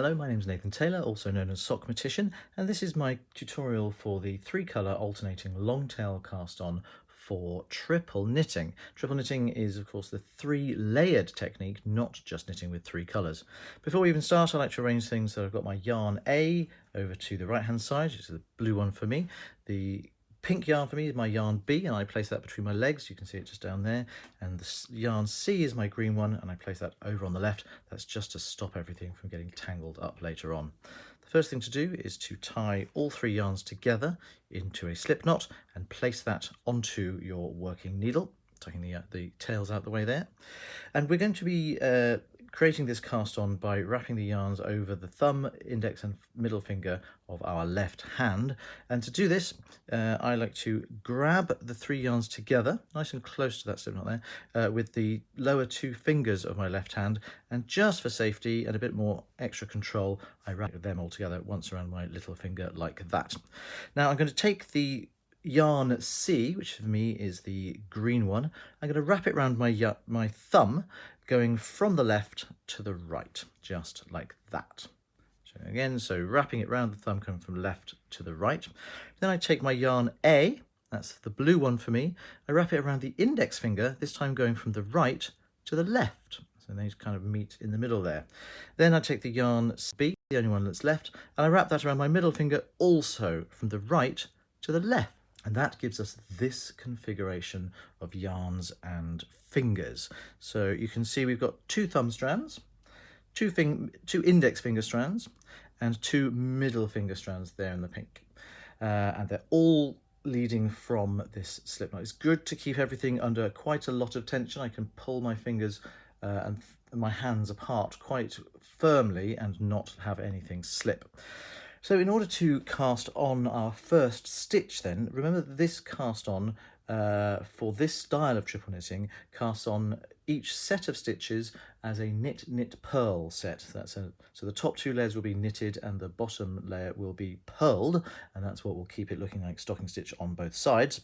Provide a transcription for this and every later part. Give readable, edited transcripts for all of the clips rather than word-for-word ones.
Hello, my name is Nathan Taylor, also known as Sockmatician, and this is my tutorial for the 3-colour alternating long tail cast on for triple knitting. Triple knitting is of course the 3-layered technique, not just knitting with 3 colours. Before we even start, I like to arrange things so I've got my yarn A over to the right hand side, which is the blue one for me. The pink yarn for me is my yarn B, and I place that between my legs. You can see it just down there. And the yarn C is my green one, and I place that over on the left. That's just to stop everything from getting tangled up later on. The first thing to do is to tie all 3 yarns together into a slip knot and place that onto your working needle, tucking the tails out the way there. And we're going to be creating this cast on by wrapping the yarns over the thumb, index and middle finger of our left hand. And to do this, I like to grab the 3 yarns together, nice and close to that slip knot there, with the lower 2 fingers of my left hand, and just for safety and a bit more extra control, I wrap them all together once around my little finger like that. Now I'm going to take the yarn C, which for me is the green one. I'm going to wrap it around my thumb, going from the left to the right, just like that. So again, so wrapping it around the thumb, coming from left to the right. Then I take my yarn A, that's the blue one for me. I wrap it around the index finger, this time going from the right to the left. So they kind of meet in the middle there. Then I take the yarn B, the only one that's left, and I wrap that around my middle finger, also from the right to the left. And that gives us this configuration of yarns and fingers. So you can see we've got 2 thumb strands, 2 index finger strands, and 2 middle finger strands there in the pink. And they're all leading from this slip knot. It's good to keep everything under quite a lot of tension. I can pull my fingers and my hands apart quite firmly and not have anything slip. So in order to cast on our first stitch then, remember that this cast on for this style of triple knitting casts on each set of stitches as a knit purl set. So the top 2 layers will be knitted and the bottom layer will be purled, and that's what will keep it looking like stocking stitch on both sides.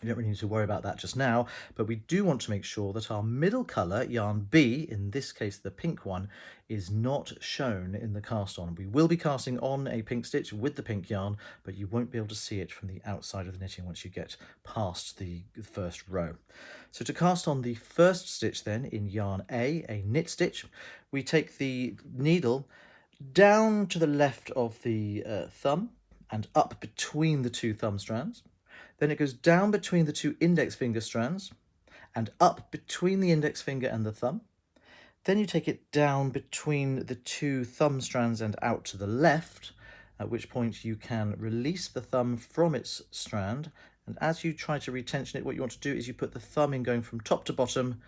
You don't really need to worry about that just now, but we do want to make sure that our middle colour, yarn B, in this case the pink one, is not shown in the cast on. We will be casting on a pink stitch with the pink yarn, but you won't be able to see it from the outside of the knitting once you get past the first row. So to cast on the first stitch then in yarn A knit stitch, we take the needle down to the left of the thumb and up between the 2 thumb strands. Then it goes down between the 2 index finger strands and up between the index finger and the thumb. Then you take it down between the 2 thumb strands and out to the left, at which point you can release the thumb from its strand. And as you try to retension it, what you want to do is you put the thumb in going from top to bottom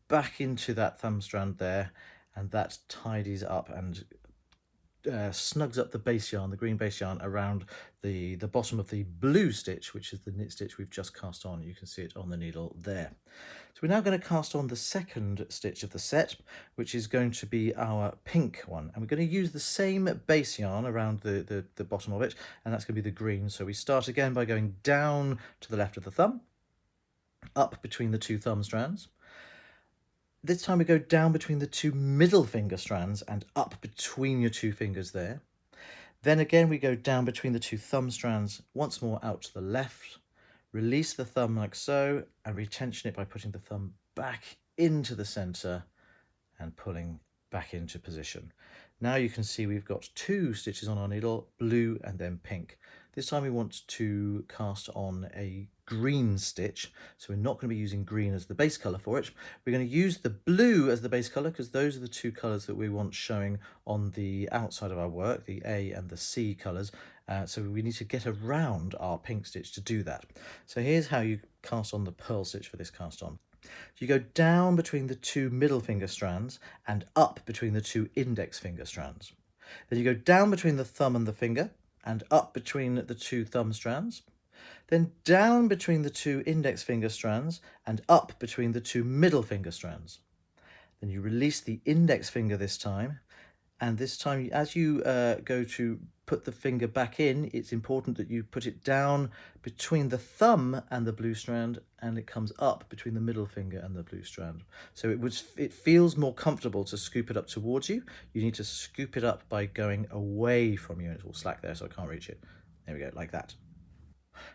back into that thumb strand there, and that tidies up and snugs up the base yarn, the green base yarn, around the bottom of the blue stitch, which is the knit stitch we've just cast on. You can see it on the needle there. So we're now going to cast on the second stitch of the set, which is going to be our pink one, and we're going to use the same base yarn around the bottom of it, and that's going to be the green. So we start again by going down to the left of the thumb, up between the 2 thumb strands. This time we go down between the 2 middle finger strands and up between your 2 fingers there. Then again we go down between the 2 thumb strands, once more out to the left, release the thumb like so, and retension it by putting the thumb back into the centre and pulling back into position. Now you can see we've got 2 stitches on our needle, blue and then pink. This time we want to cast on a green stitch, so we're not going to be using green as the base colour for it. We're going to use the blue as the base colour because those are the 2 colours that we want showing on the outside of our work, the A and the C colours. So we need to get around our pink stitch to do that. So here's how you cast on the purl stitch for this cast on. You go down between the 2 middle finger strands and up between the 2 index finger strands. Then you go down between the thumb and the finger and up between the 2 thumb strands. Then down between the 2 index finger strands and up between the 2 middle finger strands. Then you release the index finger this time And this time, as you go to put the finger back in, it's important that you put it down between the thumb and the blue strand, and it comes up between the middle finger and the blue strand. So it feels more comfortable to scoop it up towards you. You need to scoop it up by going away from you. It's all slack there, so I can't reach it. There we go, like that.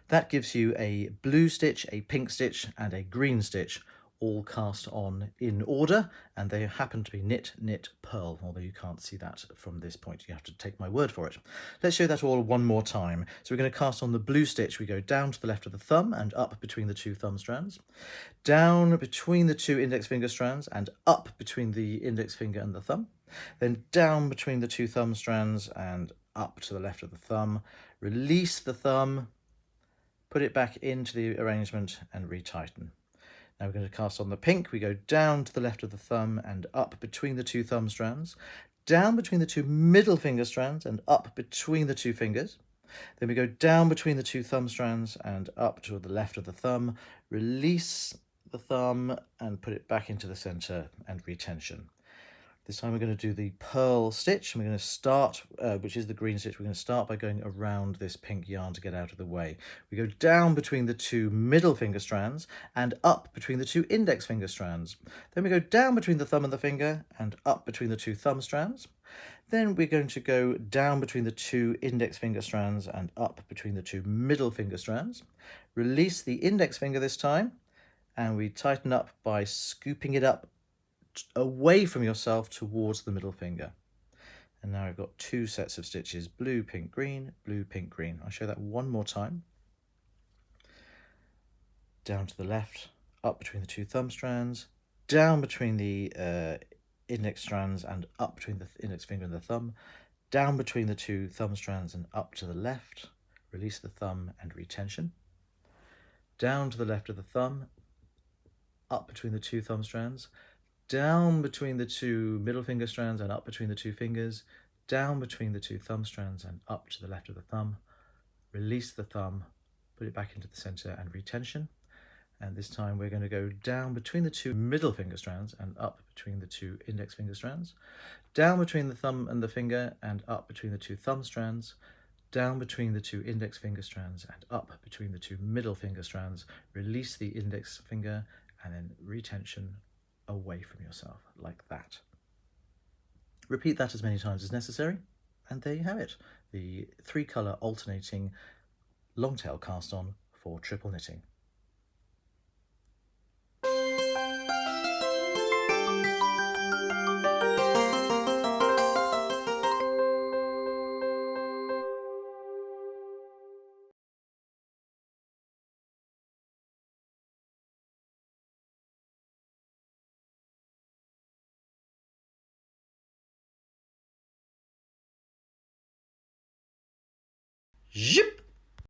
That gives you a blue stitch, a pink stitch, and a green stitch, all cast on in order, and they happen to be knit, knit, purl, although you can't see that from this point. You have to take my word for it. Let's show that all one more time. So we're going to cast on the blue stitch. We go down to the left of the thumb and up between the two thumb strands, down between the two index finger strands and up between the index finger and the thumb, then down between the two thumb strands and up to the left of the thumb. Release the thumb, put it back into the arrangement and retighten. Now we're going to cast on the pink. We go down to the left of the thumb and up between the two thumb strands, down between the two middle finger strands and up between the two fingers. Then we go down between the two thumb strands and up to the left of the thumb, release the thumb and put it back into the center and retension. This time we're going to do the purl stitch. We're going to start, which is the green stitch, we're going to start by going around this pink yarn to get out of the way. We go down between the two middle finger strands and up between the two index finger strands. Then we go down between the thumb and the finger and up between the two thumb strands. Then we're going to go down between the two index finger strands and up between the two middle finger strands. Release the index finger this time, and we tighten up by scooping it up away from yourself towards the middle finger. And now I've got two sets of stitches, blue, pink, green, blue, pink, green. I'll show that one more time. Down to the left, up between the two thumb strands, down between the index strands and up between the index finger and the thumb, down between the two thumb strands and up to the left, release the thumb and retention, down to the left of the thumb, up between the two thumb strands, down between the two middle finger strands and up between the two fingers, down between the two thumb strands and up to the left of the thumb, release the thumb, put it back into the center and retention. And this time we're going to go down between the two middle finger strands and up between the two index finger strands, down between the thumb and the finger and up between the two thumb strands, down between the two index finger strands and up between the two middle finger strands, release the index finger and then retention away from yourself, like that. Repeat that as many times as necessary, and there you have it, the 3-colour alternating long tail cast on for triple knitting. Zip!